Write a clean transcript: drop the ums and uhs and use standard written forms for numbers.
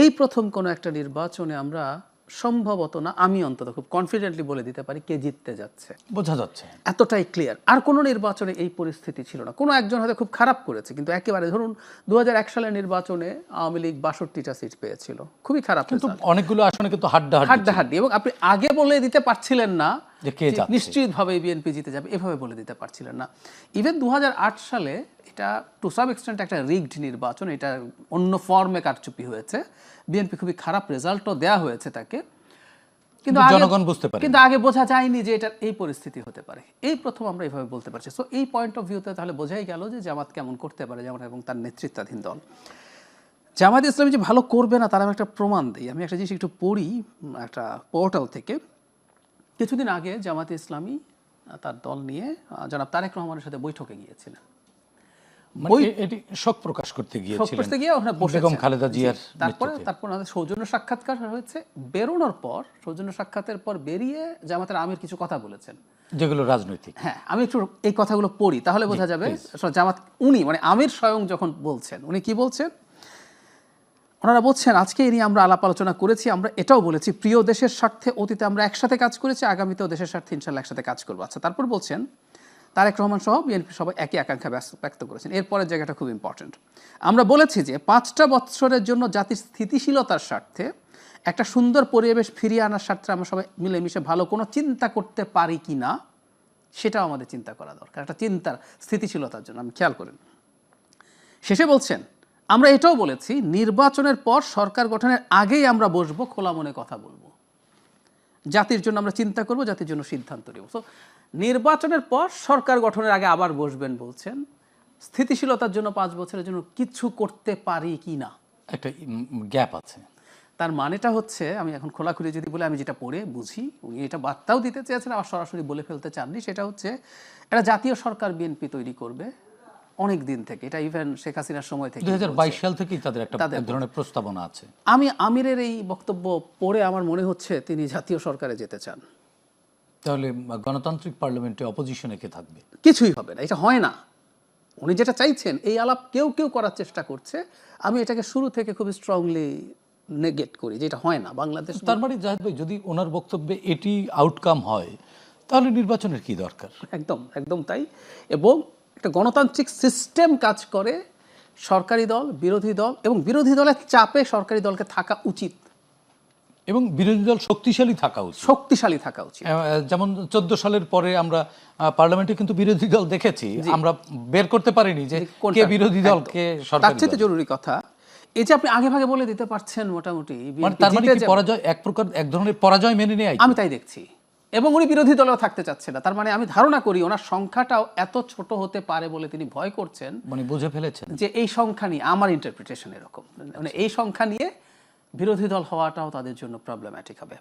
এই প্রথম কোনো একটা নির্বাচনে আমরা সম্ভবত না, আমি অন্তত খুব কনফিডেন্টলি বলে দিতে পারি কে জিততে যাচ্ছে, বোঝা যাচ্ছে এতটাই ক্লিয়ার। আর কোনো নির্বাচনে এই পরিস্থিতি ছিল না। কোনো একজন হয়তো খুব খারাপ করেছে, কিন্তু একেবারে ধরুন 2001 সালের নির্বাচনে আওয়ামী লীগ 62টা সিট পেয়েছিল, খুবই খারাপ, কিন্তু অনেকগুলো আসনে কিন্তু হাড্ডাহাড্ডি, এবং আপনি আগে বলে দিতে পারছিলেন না যে কে যাচ্ছে, নিশ্চিতভাবে বিএনপি জিতে যাবে, এভাবে বলে দিতে পারছিলেন না। ইভেন 2008 সালে এটা টু সাম এক্সটেন্ট একটা রিগড নির্বাচন, এটা অন্য ফর্মে কারচুপি হয়েছে, বিএনপি খুবই খারাপ রেজাল্টও দেয়া হয়েছে তাকে, কিন্তু জনগণ বুঝতে পারে, কিন্তু আগে বোঝা যায়নি যে এটা এই পরিস্থিতি হতে পারে। এই প্রথম আমরা এইভাবে বলতে পারছি। সো এই পয়েন্ট অফ ভিউতে তাহলে বোঝাই গেল যে জামাত কেমন করতে পারে, যেমন এবং তার নেতৃত্বাধীন দল। জামাত ইসলামী যে ভালো করবে না তার আমি একটা প্রমাণ দিই। আমি একটা জিনিস একটু পড়ি একটা পোর্টাল থেকে। কিছুদিন আগে জামাত ইসলামী তার দল নিয়ে জনাব তারেক রহমানের সাথে বৈঠকে গিয়েছিলেন। এটি শোক প্রকাশ করতে গিয়েছিলেন, করতে গিয়ে ওখানে বেগম খালেদা জিয়ার তারপর আমাদের সৌজন্য সাক্ষাৎকার হয়েছে। বেরোনোর পর, সৌজন্য সাক্ষাতের পর বেরিয়ে জামাতের আমির কিছু কথা বলেছেন যেগুলো রাজনৈতিক। হ্যাঁ, আমি একটু এই কথাগুলো পড়ি, তাহলে বোঝা যাবে জামাত উনি মানে আমির স্বয়ং যখন বলছেন, উনি কি বলছেন। ওনারা বলছেন, আজকে এই নিয়ে আমরা আলাপ আলোচনা করেছি, আমরা এটাও বলেছি প্রিয় দেশের স্বার্থে অতীতে আমরা একসাথে কাজ করেছি, আগামীতেও দেশের স্বার্থে ইনশাল্লাহ একসাথে কাজ করবো। আচ্ছা, তারপর বলছেন তারেক রহমান সহ বিএনপি সবাই একই আকাঙ্ক্ষা ব্যক্ত করেছেন। এরপরের জায়গাটা খুব ইম্পর্টেন্ট। আমরা বলেছি যে 5টা বৎসরের জন্য জাতির স্থিতিশীলতার স্বার্থে একটা সুন্দর পরিবেশ ফিরিয়ে আনার স্বার্থে আমরা সবাই মিলেমিশে ভালো কোনো চিন্তা করতে পারি কি না, সেটাও আমাদের চিন্তা করা দরকার, একটা চিন্তার স্থিতিশীলতার জন্য। আমি খেয়াল করেন, শেষে বলছেন, আমরা এটাও বলেছি নির্বাচনের পর সরকার গঠনের আগেই আমরা বসবো, খোলা মনে কথা বলবো, জাতির জন্য আমরা চিন্তা করব, জাতির জন্য সিদ্ধান্ত নেব। তো নির্বাচনের পর সরকার গঠনের আগে আবার বসবেন বলছেন, স্থিতিশীলতার জন্য 5 বছরের জন্য কিছু করতে পারি কি না, একটা গ্যাপ আছে। তার মানেটা হচ্ছে, আমি এখন খোলাখুলি যদি বলে, আমি যেটা পড়ে বুঝি, উনি এটা বার্তাও দিতে চেয়েছেন, আবার সরাসরি বলে ফেলতে চাননি, সেটা হচ্ছে একটা জাতীয় সরকার বিএনপি তৈরি করবে অনেক দিন থেকে। এটা ইভেন শেখ হাসিনার সময় থেকে, 2022 সাল থেকেই তাদের একটা এক ধরনের প্রস্তাবনা আছে। আমি আমিরের এই বক্তব্য পড়ে আমার মনে হচ্ছে তিনি জাতীয় সরকারে যেতে চান। তাহলে গণতান্ত্রিক পার্লামেন্টে অপোজিশনে কে থাকবে? কিছুই হবে না, এটা হয় না। উনি যেটা চাইছেন, এই আলাপ কেউ কেউ করার চেষ্টা করছে, আমি এটাকে শুরু থেকে খুব স্ট্রংলি নেগেট করি যে এটা হয় না বাংলাদেশ। তার মানে জাহিদ ভাই, যদি ওনার বক্তব্যে এটি আউটকাম হয় তাহলে নির্বাচনের কি দরকার? একদম একদম তাই। এবং একটা গণতান্ত্রিক সিস্টেম কাজ করে, সরকারি দল, বিরোধী দল, এবং বিরোধী দলের চাপে সরকারি দলকে থাকা উচিত, এবং বিরোধী দল শক্তিশালী থাকা উচিত, শক্তিশালী থাকা উচিত। যেমন 14 সালের পরে আমরা পার্লামেন্টে কিন্তু বিরোধী দল দেখেছি, আমরা বের করতে পারিনি যে কে বিরোধী দল কে সরকারি দল। তার চেয়ে জরুরি কথা এই যে আপনি আগে ভাগে বলে দিতে পারছেন মোটামুটি, তার মানে কি পরাজয় এক প্রকার, এক ধরনের পরাজয় মেনে নেয়? আমি তাই দেখছি। এবং উনি বিরোধী দলেও থাকতে চাচ্ছে না, তার মানে আমি ধারণা করি ওনার সংখ্যাটাও এত ছোট হতে পারে বলে তিনি ভয় করছেন, মানে বুঝে ফেলেছেন যে এই সংখ্যা নিয়ে, আমার ইন্টারপ্রিটেশন এরকম, মানে এই সংখ্যা নিয়ে বিরোধী দল হওয়াটাও তাদের জন্য প্রবলেম্যাটিক হবে।